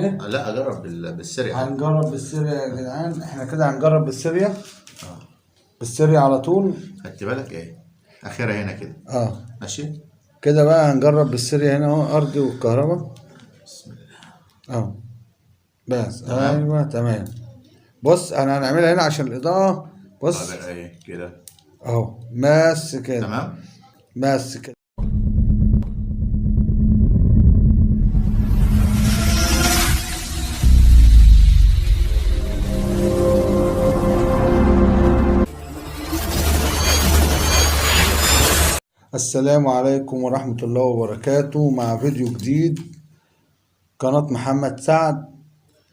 لا اجرب بالسريع. هنجرب بالسيريا يا جدعان، احنا كده هنجرب بالسيريا. اه بالسيريا على طول. خدت بالك ايه اخرها هنا كده. اه ماشي. كده بقى هنجرب بالسيريا هنا اهو، ارضي والكهرباء. بسم الله. اه بس تمام. ايوه تمام. بص انا هنعملها هنا عشان الاضاءة. طب بص ايه كده. اهو بس كده. تمام. بس كده. السلام عليكم ورحمة الله وبركاته، مع فيديو جديد قناة محمد سعد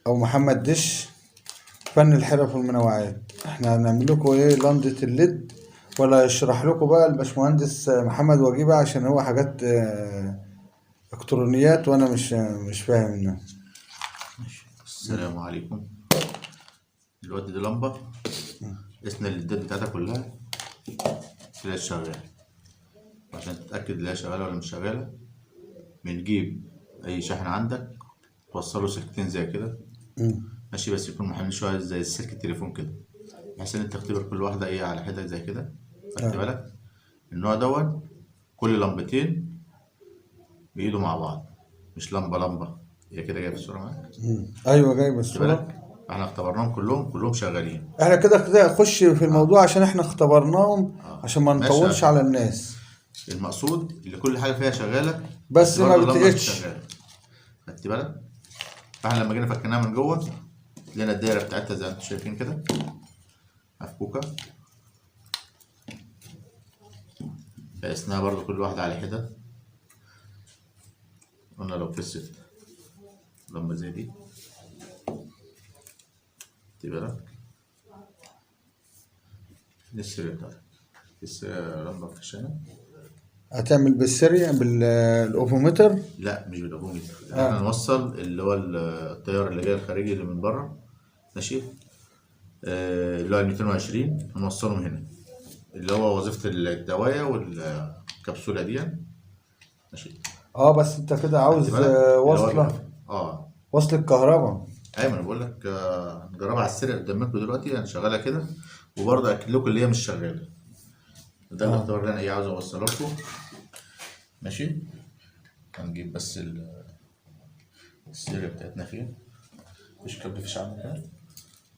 أو محمد دش فن الحرف والمنوعات. احنا هنعمل لكم ايه لمضة الليد، ولا يشرح لكم بقى الباشمهندس محمد وجيبة عشان هو حاجات الكترونيات وانا مش فاهم منها. ماشي. السلام عليكم. دلوقتي دي لمبه قسنا الليدات بتاعتها كلها تلاقيها شغاله. عشان تتاكد ان هي شغاله ولا مش شغاله بنجيب اي شاحن عندك توصله سلكتين زي كده. ماشي، بس يكون محمل شويه زي سلك التليفون كده، بحيث ان انت تختبر كل واحده ايه على حده زي كده. خدت بالك النوع دوت كل لمبتين بيقيدوا مع بعض، مش لمبه لمبه. هي كده جايه في الصوره معاك. ايوه جايب خدت بالك الصورة. احنا اختبرناهم كلهم شغالين. احنا كده نخش في اه الموضوع عشان احنا اختبرناهم، اه عشان ما ماشي. نطولش على الناس. المقصود اللي كل حاجه فيها شغاله بس ما برضه اللمبه مش بتقتش. شغاله. خدت بالك فاحنا لما جينا فكناها من جوه لقينا الدايره بتاعتها زي ما انتم شايفين كده مفكوكه. قسناها برضه كل واحده على حده. قلنا لو فست لمبه زي دي خدت بالك دي السرير بتاعتك. السرير لمبه مفشانه. هتعمل بالسيريا بالاوفومتر. لا مش بالافوميتر، احنا نوصل اللي هو التيار اللي جاي الخارجي اللي من بره. ماشي. اللي هو ال 220 هنوصلهم هنا، اللي هو وظيفة الدواية والكبسولة دي. ماشي. اه بس انت كده خدت عاوز بالك اللي هو وصلة. اه وصل الكهرباء. ايوه انا بقول لك نجربها على السريع قدامكم دلوقتي هنشغلها كده، وبرضه اكد لكم اللي هي مش شغالة. ده الاختبار اللي انا ايه عاوز اوصله لكم. ماشي. هنجيب بس السيريا بتاعتنا فين. مفيش كابل فيش عندنا.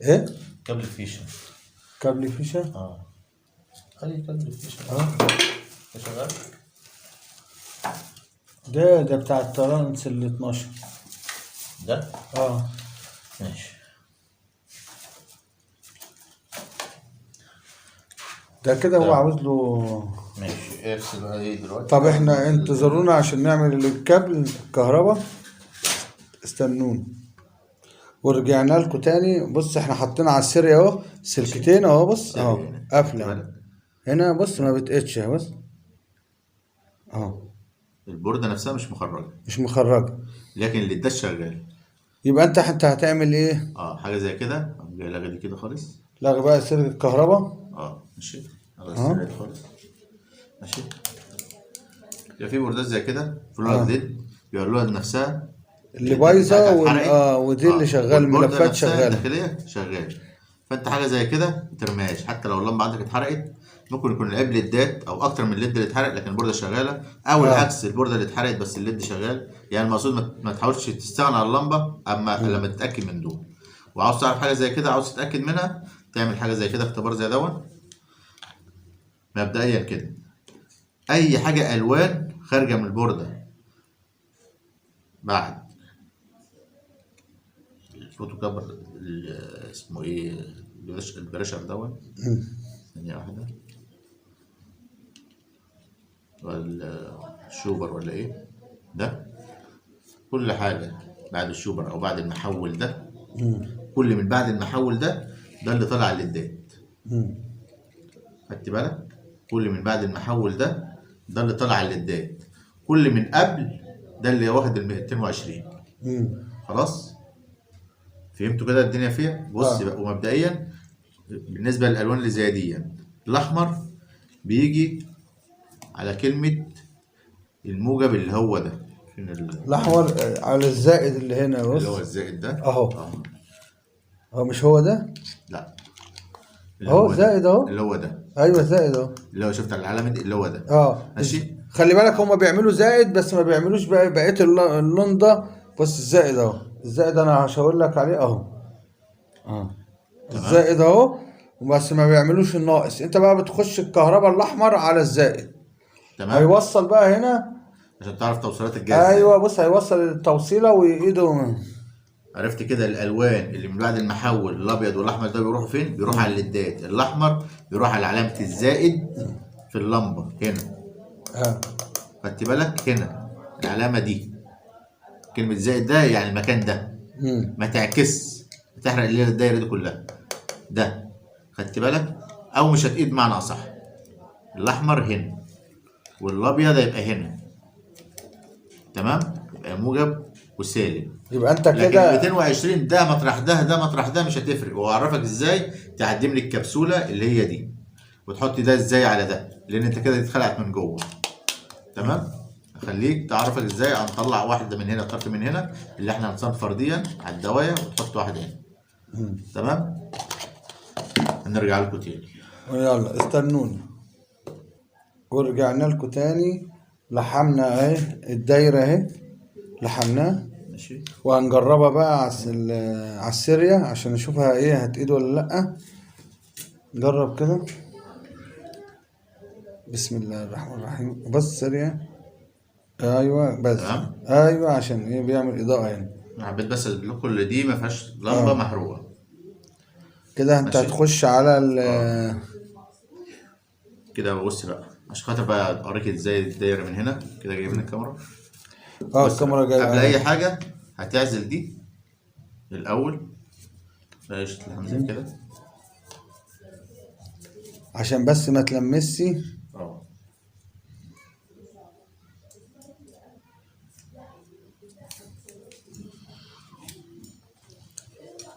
ايه كابل فيشة. كابل فيشة. اه اي كابل فيشة. ده شغال. ده بتاع الترانس ال 12. ده اه ماشي. ده كده هو ده عاوز له. ماشي افصل بقى ايه دلوقتي. طب احنا انتظرونا عشان نعمل الكابل الكهرباء. استنونا ورجعنا لكم تاني. بص احنا حاطين على السيريا اهو سلكتين اهو. بص اهو سريع هنا خدت قافله اهو. بالك. هنا بص ما بتقتش اهو. بص اهو البوردة نفسها مش مخرجة، مش مخرجه. لكن اللي ده شغال. يبقى انت هتعمل ايه؟ اه حاجة زي كده أقوم جاي لاغي دي كده خالص. لغي بقى سلك الكهرباء. اه ماشي. على اه السريع خالص. ماشي. يبقى في بوردات زي كده فلوها اه جديد بيقولوها لنفسها. اللي الليدات بايظه بتاعتها اتحرقت. ودي اللي شغال، والبوردة الملفات نفسها شغاله. الداخلية شغالة. فانت حاجة زي كده مترميهاش حتى لو اللمبة عندك اتحرقت. ممكن يكون العيب ليدات او اكتر من الليد اللي اتحرق لكن البوردة شغالة، او اه العكس البوردة اللي اتحرقت بس الليد شغال. يعني المقصود ما تحاولش تستغنى عن اللمبة اما لما تتأكد من دول. وعاوز تعرف حاجة زي كده عاوز تتأكد منها تعمل حاجة زي كده اختبار زي دون. مبدئيا كده اي حاجة الوان خارجة من البوردة بعد الفوتو كابر اسمه ايه البريشر دون. ثانية واحدة. ولا الشوبر ولا ايه ده. كل حاجة بعد الشوبر او بعد المحول ده. كل من بعد المحول ده اللي طالع على الليدات. خدت بالك كل من بعد المحول ده اللي طالع على الليدات. كل من قبل ده اللي واخد ال 220. خلاص فهمتوا كده الدنيا فيها. بص بقى ومبدئيا بالنسبة للالوان اللي زي دي الاحمر بيجي على كلمة الموجب اللي هو ده. فين الاحمر على الزائد اللي هنا، بص اللي هو الزائد ده اهو. هو مش هو ده؟ لا، اللي اهو هو ده. زائد اهو. اللي هو ده. ايوه زائد اهو. اللي هو شفت العلامه دي اللي هو ده. ماشي. خلي بالك هما بيعملوا زائد بس ما بيعملوش بقيه اللون ده. بص الزائد اهو، الزائد انا هشاور لك عليه اهو. الزائد اهو، بس ما بيعملوش الناقص. انت بقى بتخش الكهرباء الاحمر على الزائد. تمام. هيوصل بقى هنا عشان تعرف توصيلات الجهاز. ايوه بص، هيوصل التوصيله وايده. عرفت كده الالوان اللي من بعد المحول الابيض والاحمر ده بيروحوا فين؟ بيروح على الليدات. الاحمر بيروح على علامه الزائد في اللمبه هنا. خدت بالك هنا العلامه دي كلمه زائد ده يعني المكان ده. ما تعكس، تحرق الليله الدايره دي كلها ده. خدت بالك؟ او مش هتقيد معنى اصح. الاحمر هنا والابيض هيبقى هنا. تمام؟ يبقى موجب وسالب. يبقى انت لكن كده 220 ده مطرح ده مطرح ده مش هتفرق. واعرفك ازاي تعدم لي الكبسوله اللي هي دي وتحط ده ازاي على ده، لان انت كده اتخلعت من جوه. تمام. اخليك تعرفك ازاي هنطلع واحده من هنا طرف من هنا اللي احنا هنصنف فرديا على الدوايه وتحط واحده هنا. تمام. هنرجع لكم تاني. يلا استنوني. ورجعنا لكم تاني. لحمنا اهي الدايره اهي، لحمناها. ماشي. وهنجربها بقى على السيريا عشان نشوفها ايه، هتقيد ولا لا. جرب كده. بسم الله الرحمن الرحيم. بص سيريا. ايوه بس. تمام. ايوه عشان ايه بيعمل اضاءه هنا. انا حبيت بس لكم اللي دي ما فيهاش لمبه محروقه. كده انت ماشي. هتخش على كده بص بقى عشان خاطر بقى اوريك ازاي الدايره من هنا كده جاي من الكاميرا. الكاميرا جايه. قبل اي حاجه هتعزل دي الاول. بلاش تلحم زي كده عشان بس ما تلمسي.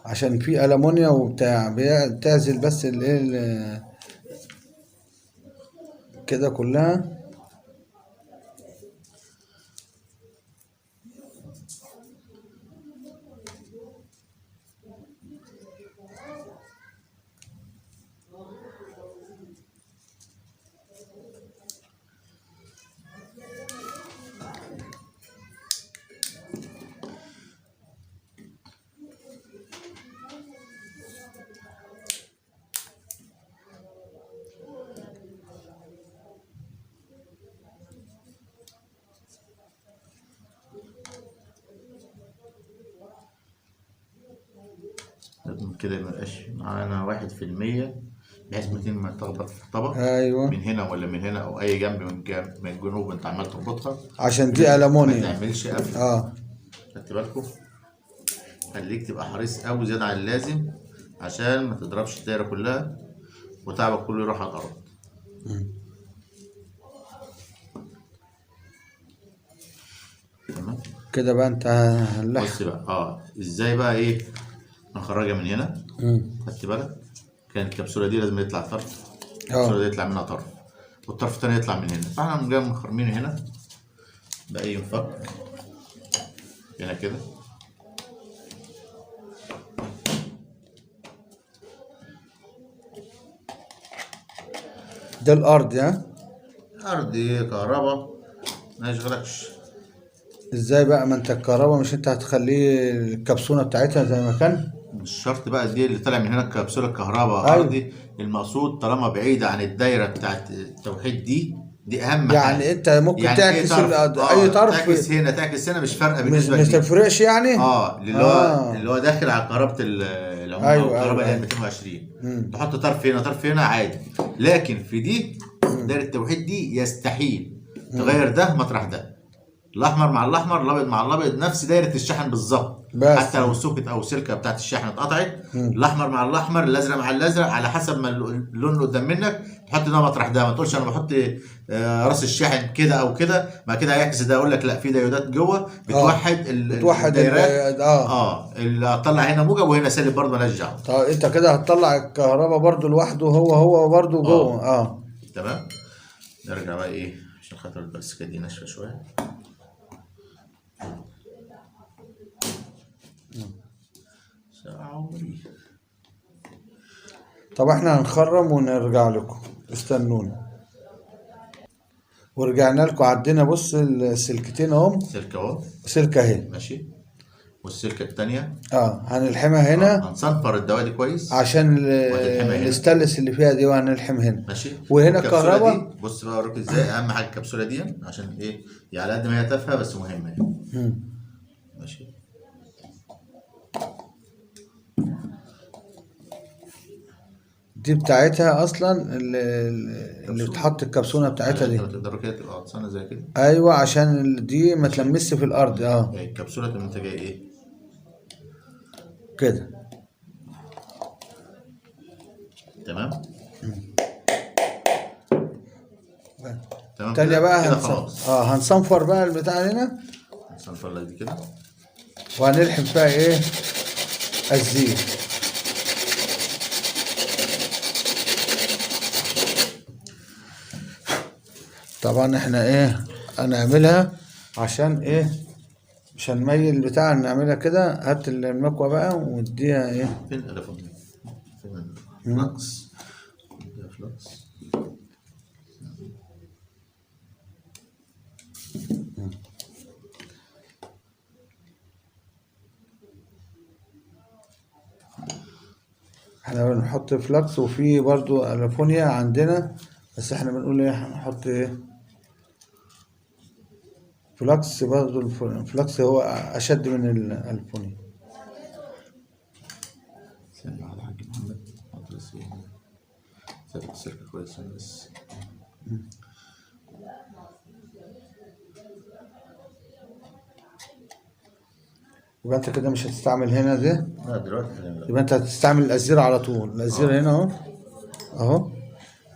عشان في ألمونيا وبتاع بتعزل بس الايه كده كلها. كده ميبقاش معانا 1% بحيث ما تخبط في طبق. ايوه من هنا ولا من هنا او اي جنب من الجنوب انت عمال تربطها عشان دي ألمونيا. ما تعملش قفل. خدت بالكم؟ خليك تبقى حريص قوي زياده عن اللازم عشان ما تضربش الدايره كلها وتعبك كله يروح على الارض. تمام كده بقى انت بص بقى ازاي بقى ايه نخرجها من هنا. خدت بالك؟ كانت الكبسوله دي لازم يطلع طرف. الكبسوله دي يطلع منها طرف والطرف التاني يطلع من هنا. فاحنا بنجي مخرمين هنا باي مفك هنا كده. ده الارض ارضي كهرباء ما يشغلكش. ازاي بقى؟ ما انت الكهرباء مش انت هتخليه الكبسولة بتاعتها زي ما كان؟ مش شرط بقى دي اللي طالع من هنا كبسولة الكهرباء ارضي. المقصود طالما بعيدة عن الدايرة بتاعت التوحيد دي اهم حاجة. يعني انت ممكن يعني تعكس اي طرف تعكس هنا تعكس هنا مش فارقة بالنسبة لي. مش تفرقش يعني؟ اللي هو داخل على كهرباء العموم او الكهرباء اللي هي 220 تحط طرف هنا طرف هنا عادي. لكن في دي دايرة التوحيد دي يستحيل تغير ده مطرح ده. الاحمر مع الاحمر، الابيض مع الابيض، نفس دايره الشحن بالظبط. حتى لو السوكت او السلكه بتاعت الشحن اتقطعت الاحمر مع الاحمر، الازرق مع الازرق، على حسب ما اللون اللي قدام منك تحط ده مطرح ده. ما تقولش انا بحط راس الشاحن كده او كده ما كده هيعكس ده. اقول لك لا، في ديودات جوه بتوحد الدايرات. اللي هتطلع هنا موجب وهنا سالب برضه مالهاش دعوه. طب انت كده هتطلع الكهرباء برضه لوحده هو برضه جوه. تمام. نرجع بقى ايه عشان خاطر بس كده دي ناشفه شويه. عمري. طب احنا هنخرم ونرجع لكم، استنونا. ورجعنا لكم، عدينا بص السلكتين اهم. سلكة اهو. سلكة اهي. ماشي. والسلكة التانية هنلحمها هنا هنصنفر الدواء دي كويس عشان وهتلحمها هنا. الاستانلس اللي فيها دي، وهنلحم هنا. ماشي. وهنا والكبسولة الكهرباء. دي بص بقى اوريك ازاي اهم حاجة الكبسولة دي عشان ايه، يعني على قد ما هي تافهة بس مهمة يعني. ماشي. دي بتاعتها اصلا اللي بتحط الكبسولة بتاعتها يعني دي. انت تقدر كده تبقى غطسانة زي كده. ايوه، عشان دي ما تلمس في الارض. يعني الكبسولة تبقى انت جاي ايه كده. تمام. تمام تانية كده بقى كده خلاص. هنصنفر بقى البتاع هنا، هنصنفر لك دي كده وهنلحم فيها ايه، الزيت. طبعا احنا ايه هنعملها عشان ايه، مش هنميل البتاع، نعملها كده. هات المكوى بقى واديها ايه. فين الألفون؟ فين الفلكس؟ اديها فلكس. احنا بنحط فلكس، وفي برضو الفونيا عندنا، بس احنا بنقول ايه، هنحط ايه، فلكس. برضو الفلكس هو اشد من الالفونيا. ثانية واحدة يا حاج محمد، حط بس ايه ثابت السلك كويس بس. يبقى انت كده مش هتستعمل هنا دي. لا دلوقتي لا. يبقى انت هتستعمل الازير على طول. الازير هنا اهو، اهو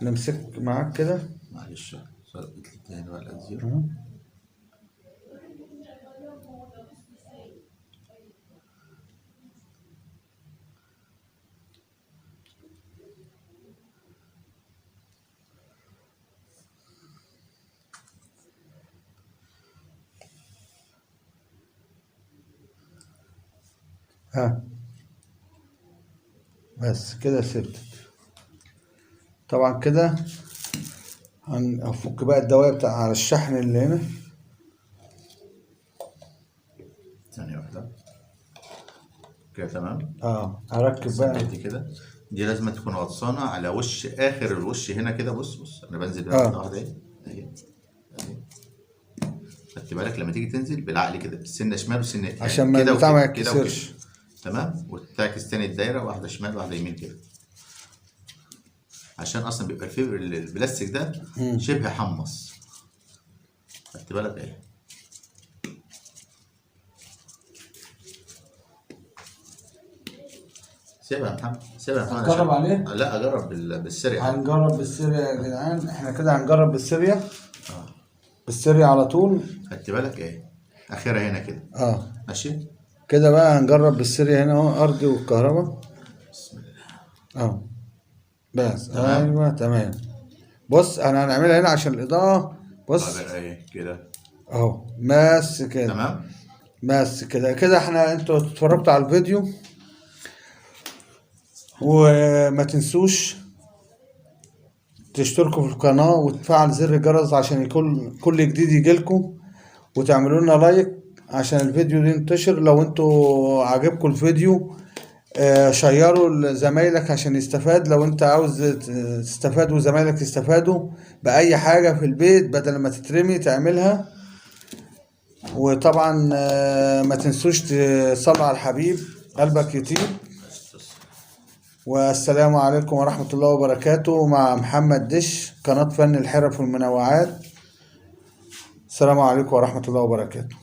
نمسك معاك كده. معلش ثبت لي تاني بقى الأزير. بس كده ثبتت. طبعا كده هنفك بقى الدواء بتاع على الشحن اللي هنا. ثانية واحدة كده تمام. هركب بقى دي كده، دي لازم تكون غطسانة على وش آخر الوش هنا كده. بص أنا بنزل بقى واحدة واحدة أهي. خدت بالك لما تيجي تنزل بالعقل كده، السنة شمال والسنة عشان ما البتاع ما يتكسرش. تمام. وتعكس تاني الدايرة، واحدة شمال واحدة يمين كده، عشان أصلا بيبقى الفيبر البلاستيك ده شبه حمص. خدت بالك اهي. سيبها يا محمد، سيبها يا محمد. نجرب عليه؟ لا أجرب بالسريع. هنجرب بالسريع يا جدعان. احنا كده هنجرب بالسريع. بالسريع على طول. خدت بالك اهي، اخرها هنا كده. ماشي كده بقى هنجرب بالسريع هنا اهو، ارضي والكهرباء. بسم الله. بس ايوه تمام. بص انا هنعملها هنا عشان الاضاءه. بص اهي كده اهو، بس كده تمام. بس كده احنا انتوا اتفرجتوا على الفيديو، وما تنسوش تشتركوا في القناة وتفعل زر الجرس عشان يكون كل جديد يجيلكم، وتعملوا لنا لايك عشان الفيديو ده ينتشر. لو انتوا عجبكم الفيديو شيروا لزمايلك عشان يستفاد. لو انت عاوز تستفاد وزمايلك يستفادوا بأي حاجة في البيت بدل ما تترمي تعملها. وطبعا ما تنسوش تصلوا على الحبيب قلبك يطيب. والسلام عليكم ورحمة الله وبركاته. مع محمد دش، قناة فن الحرف والمنوعات. السلام عليكم ورحمة الله وبركاته.